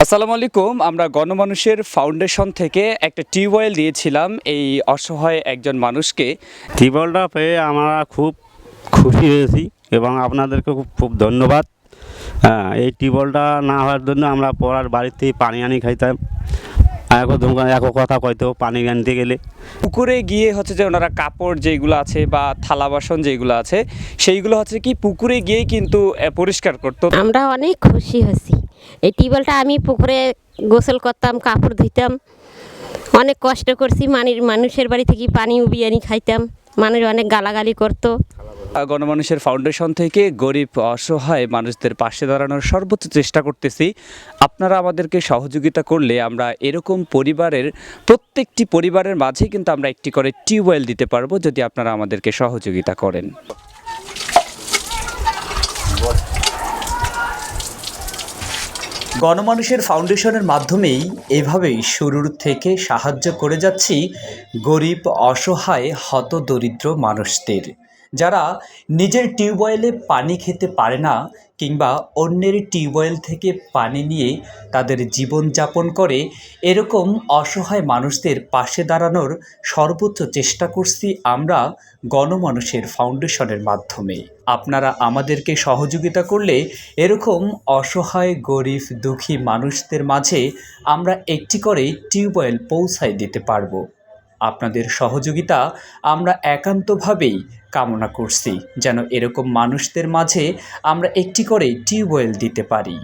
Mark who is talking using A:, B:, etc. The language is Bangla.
A: আসসালামু আলাইকুম। আমরা গণমানুষের ফাউন্ডেশন থেকে একটা টিউবওয়েল দিয়েছিলাম এই অসহায় একজন মানুষকে।
B: টিউবওয়েলটা পেয়ে আমরা খুব খুশি হয়েছি এবং আপনাদেরকে খুব খুব ধন্যবাদ। হ্যাঁ, এই টিউবওয়েলটা না হওয়ার জন্য আমরা পড়ার বাড়িতে পানি আনি খাইতাম। এক কথা কইতো পানি আনতে গেলে
A: পুকুরে গিয়ে হচ্ছে যে ওনারা কাপড় যেগুলো আছে বা থালা বাসন যেগুলো আছে সেইগুলো হচ্ছে কি পুকুরে গিয়েই কিন্তু পরিষ্কার করতো।
C: আমরা অনেক খুশি হয়েছি। এই টিউবওয়েলটা আমি পুকুরে গোসল করতাম, কাপড় ধুইতাম, অনেক কষ্ট করছি। মানুষের বাড়ি থেকে পানি উবিয়ে আনি খাইতাম, মানুষ অনেক গালাগালি করতো।
A: গণমানুষের ফাউন্ডেশন থেকে গরিব অসহায় মানুষদের পাশে দাঁড়ানোর সর্বোচ্চ চেষ্টা করতেছি। আপনারা আমাদেরকে সহযোগিতা করলে আমরা এরকম পরিবারের প্রত্যেকটি পরিবারের মাঝে কিন্তু আমরা একটি করে টিউবওয়েল দিতে পারবো যদি আপনারা আমাদেরকে সহযোগিতা করেন। গণমানুষের ফাউন্ডেশনের মাধ্যমেই এভাবেই শুরুর থেকে সাহায্য করে যাচ্ছি গরিব অসহায় হতদরিদ্র মানুষদের, যারা নিজের টিউবওয়েলে পানি খেতে পারে না কিংবা অন্যের টিউবওয়েল থেকে পানি নিয়ে তাদের জীবনযাপন করে। এরকম অসহায় মানুষদের পাশে দাঁড়ানোর সর্বোচ্চ চেষ্টা করছি আমরা গণমানুষের ফাউন্ডেশনের মাধ্যমে। আপনারা আমাদেরকে সহযোগিতা করলে এরকম অসহায় গরিব দুঃখী মানুষদের মাঝে আমরা একটি করে টিউবওয়েল পৌঁছায় দিতে পারবো। আপনাদের সহযোগিতা আমরা একান্তভাবেই কামনা করছি, যেন এরকম মানুষদের মাঝে আমরা একটি করে টিউবওয়েল দিতে পারি।